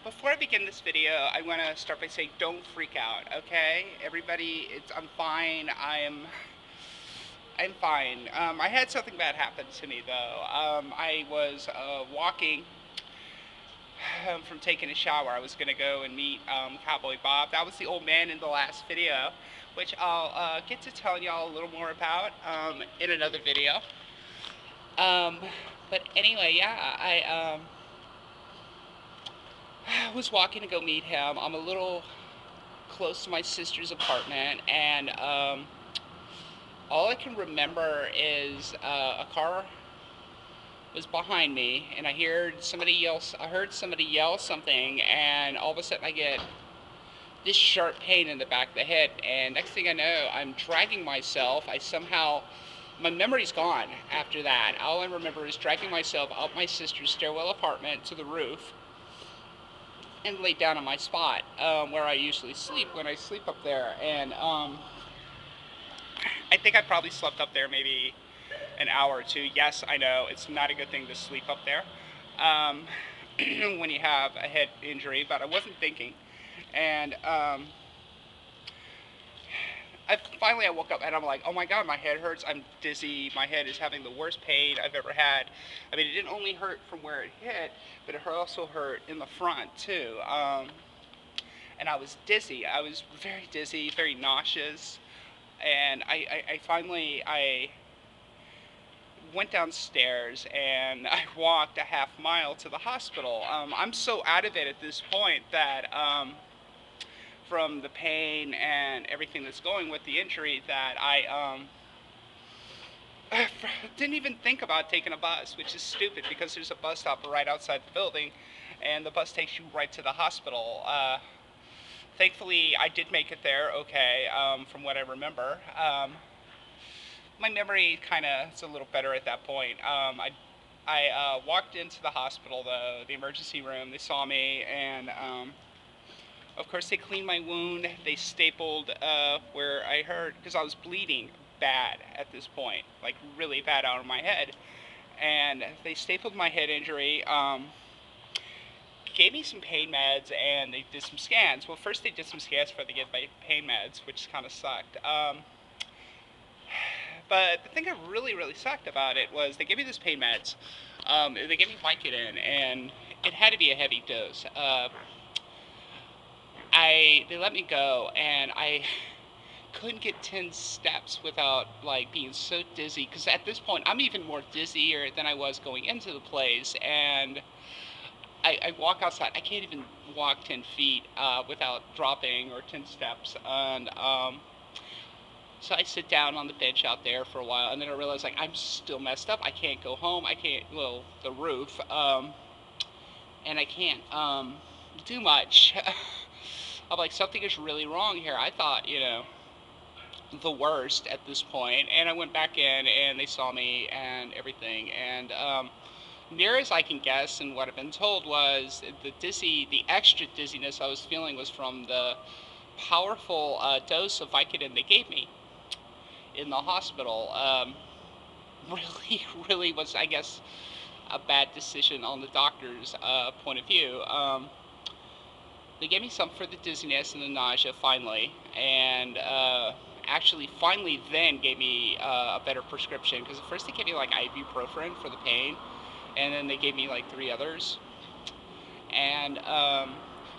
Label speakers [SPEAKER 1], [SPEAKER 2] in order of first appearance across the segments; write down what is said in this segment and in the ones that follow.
[SPEAKER 1] Before I begin this video, I want to start by saying don't freak out, okay? Everybody, I'm fine. I'm fine. I had something bad happen to me though. I was walking from taking a shower. I was gonna go and meet Cowboy Bob. That was the old man in the last video, which I'll get to telling y'all a little more about in another video. Um, but anyway, yeah, I was walking to go meet him. I'm a little close to my sister's apartment, and all I can remember is a car was behind me, and I heard somebody yell. I heard somebody yell something, and all of a sudden I get this sharp pain in the back of the head. And next thing I know, I'm dragging myself. My memory's gone after that. All I remember is dragging myself up my sister's stairwell apartment to the roof and laid down on my spot where I usually sleep when I sleep up there. And I think I probably slept up there maybe an hour or two. Yes, I know it's not a good thing to sleep up there um, when you have a head injury, but I wasn't thinking. And finally I woke up and I'm like, oh my god, my head hurts. I'm dizzy. My head is having the worst pain I've ever had. I mean, it didn't only hurt from where it hit, but it also hurt in the front too. And I was dizzy. I was very dizzy, very nauseous. And I went downstairs and I walked a half mile to the hospital. I'm so out of it at this point that from the pain and everything that's going with the injury that I didn't even think about taking a bus, which is stupid because there's a bus stop right outside the building and the bus takes you right to the hospital. Thankfully, I did make it there okay, from what I remember. My memory kind of is a little better at that point. I walked into the hospital, the emergency room. They saw me, and of course they cleaned my wound. They stapled where I hurt because I was bleeding bad at this point, like really bad out of my head. And they stapled my head injury. Gave me some pain meds and they did some scans. Well, first they did some scans before they gave my pain meds, which kind of sucked. But the thing that really sucked about it was they gave me this pain meds. They gave me Vicodin, and it had to be a heavy dose. They let me go, and I couldn't get 10 steps without like being so dizzy. Because at this point, I'm even more dizzier than I was going into the place, and I walk outside. I can't even walk 10 feet without dropping or 10 steps. And so I sit down on the bench out there for a while, and then I realize like I'm still messed up. I can't go home. I can't, well, the roof, and I can't do much. I'm like, something is really wrong here. I thought, the worst at this point, and I went back in, and they saw me and everything, and near as I can guess, and what I've been told was the extra dizziness I was feeling was from the powerful dose of Vicodin they gave me in the hospital. Really was, I guess, a bad decision on the doctor's point of view. They gave me some for the dizziness and the nausea finally, and actually finally then gave me a better prescription, because at first they gave me like ibuprofen for the pain, and then they gave me like 3 others. And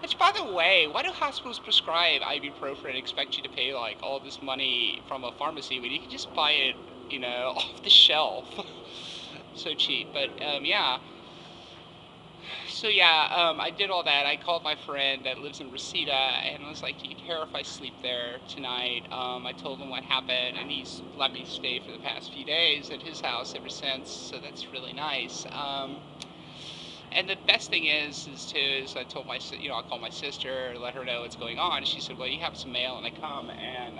[SPEAKER 1] which, by the way, why do hospitals prescribe ibuprofen and expect you to pay like all this money from a pharmacy when you can just buy it, off the shelf? So cheap. But yeah. So yeah, I did all that. I called my friend that lives in Reseda, and I was like, "Do you care if I sleep there tonight?" I told him what happened, and he's let me stay for the past few days at his house ever since. So that's really nice. And the best thing is I told I called my sister, let her know what's going on. She said, "Well, you have some mail," and I come, and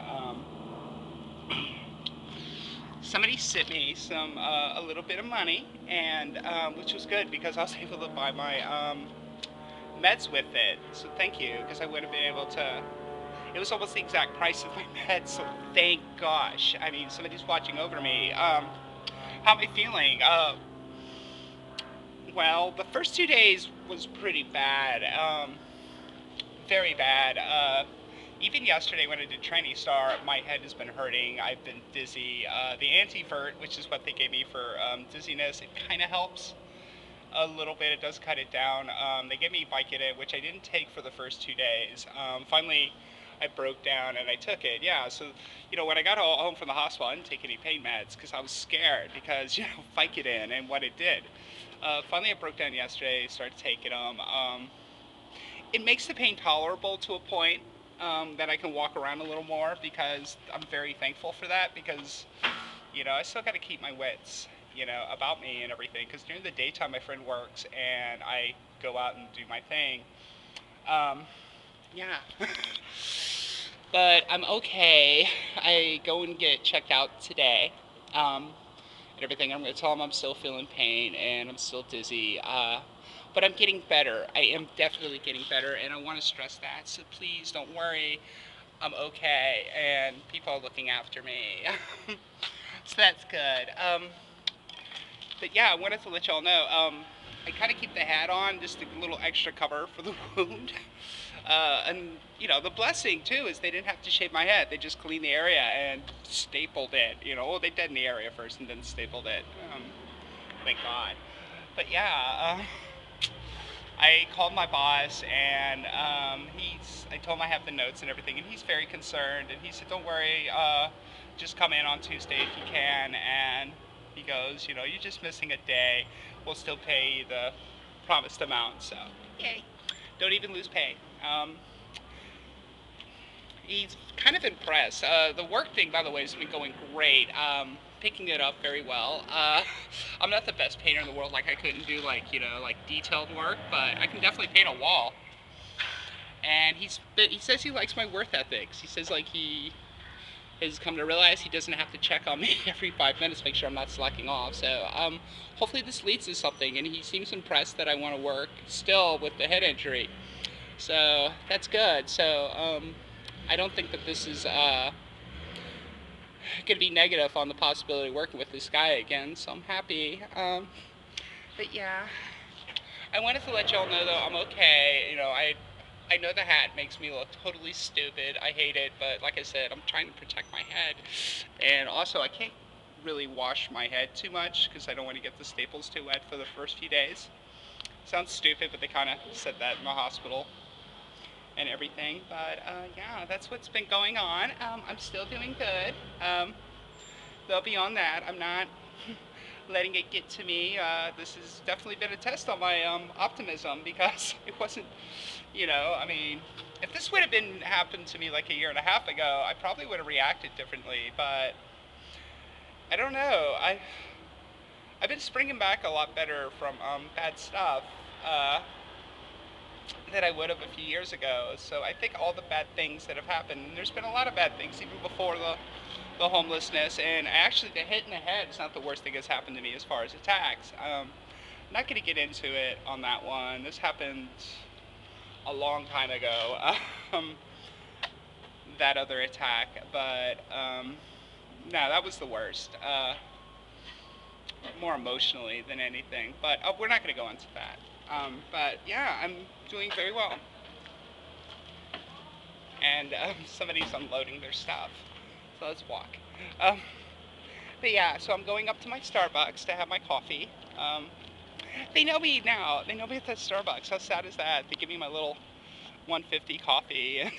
[SPEAKER 1] somebody sent me a little bit of money, and which was good because I was able to buy my meds with it. So thank you, because I would have been able to. It was almost the exact price of my meds. So thank gosh. I mean, somebody's watching over me. How am I feeling? Well, the first 2 days was pretty bad, very bad. Even yesterday when I did Training Star, my head has been hurting. I've been dizzy. The antivert, which is what they gave me for dizziness, it kind of helps a little bit. It does cut it down. They gave me Vicodin, which I didn't take for the first 2 days. Finally, I broke down and I took it. Yeah, so when I got home from the hospital, I didn't take any pain meds because I was scared because Vicodin and what it did. Finally, I broke down yesterday. Started taking them. It makes the pain tolerable to a point that I can walk around a little more, because I'm very thankful for that, because I still got to keep my wits about me and everything, because during the daytime my friend works and I go out and do my thing. um, yeah. But I'm okay. I go and get checked out today, and everything. I'm going to tell them I'm still feeling pain and I'm still dizzy. But I'm getting better. I am definitely getting better, and I want to stress that. So please don't worry. I'm okay, and people are looking after me. So that's good. But yeah, I wanted to let y'all know. I kind of keep the hat on, just a little extra cover for the wound. And the blessing too is they didn't have to shave my head. They just cleaned the area and stapled it. Well, they deadened the area first and then stapled it. Thank God. But yeah, I called my boss, and I told him I have the notes and everything, and he's very concerned. And he said, "Don't worry, just come in on Tuesday if you can." And he goes, "You're just missing a day. We'll still pay you the promised amount. So, yay! Don't even lose pay." He's kind of impressed. The work thing, by the way, has been going great. Picking it up very well. I'm not the best painter in the world. Like, I couldn't do like detailed work, but I can definitely paint a wall. And he says he likes my work ethics. He says he has come to realize he doesn't have to check on me every 5 minutes, make sure I'm not slacking off. So hopefully this leads to something. And he seems impressed that I want to work still with the head injury. So that's good. So I don't think that this is going to be negative on the possibility of working with this guy again. So I'm happy. But yeah, I wanted to let y'all know though I'm okay. I know the hat makes me look totally stupid. I hate it, but like I said, I'm trying to protect my head. And also, I can't really wash my head too much because I don't want to get the staples too wet for the first few days. Sounds stupid, but they kind of said that in the hospital and everything. But yeah, that's what's been going on. I'm still doing good. Though beyond that, I'm not letting it get to me. This has definitely been a test on my optimism, because it wasn't, I mean, if this would have been happened to me like a year and a half ago, I probably would have reacted differently. But I don't know. I've been springing back a lot better from bad stuff than I would have a few years ago. So I think all the bad things that have happened, and there's been a lot of bad things even before the homelessness, and actually the hit in the head is not the worst thing that's happened to me as far as attacks. I'm not going to get into it on that one. This happened a long time ago, that other attack, but no, that was the worst. More emotionally than anything, but we're not going to go into that. But yeah, I'm doing very well. And somebody's unloading their stuff, so let's walk. Um, but yeah, so I'm going up to my Starbucks to have my coffee. They know me now. They know me at the Starbucks. How sad is that? They give me my little 150 coffee, and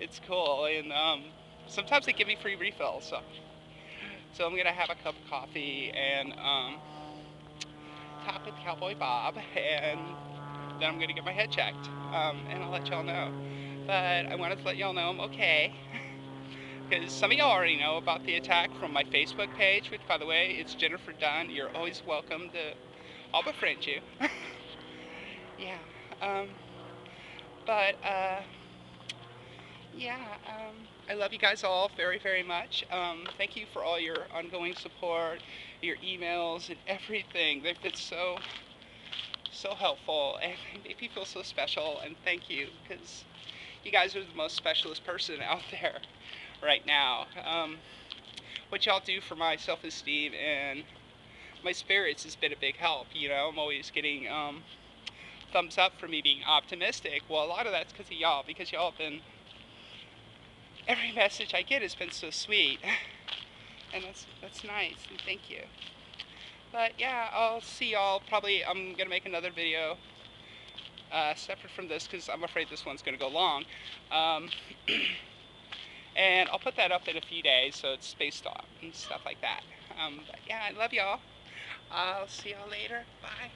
[SPEAKER 1] it's cool. And sometimes they give me free refills. So I'm gonna have a cup of coffee and talk with Cowboy Bob, and then I'm gonna get my head checked. And I'll let y'all know. But I wanted to let y'all know I'm okay, because some of y'all already know about the attack from my Facebook page, which, by the way, it's Jennifer Dunn. You're always welcome to. I'll befriend you. Yeah. But yeah. I love you guys all very, very much. Thank you for all your ongoing support, your emails, and everything. They've been so helpful, and they make me feel so special. And thank you, because you guys are the most specialist person out there right now. What y'all do for my self-esteem and my spirits has been a big help. You know, I'm always getting thumbs up for me being optimistic. Well, a lot of that's because of y'all, because y'all have been, every message I get has been so sweet, and that's nice, and thank you. But yeah, I'll see y'all. Probably I'm gonna make another video separate from this because I'm afraid this one's gonna go long. Um, and I'll put that up in a few days, so it's spaced off and stuff like that. But yeah, I love y'all. I'll see y'all later. Bye.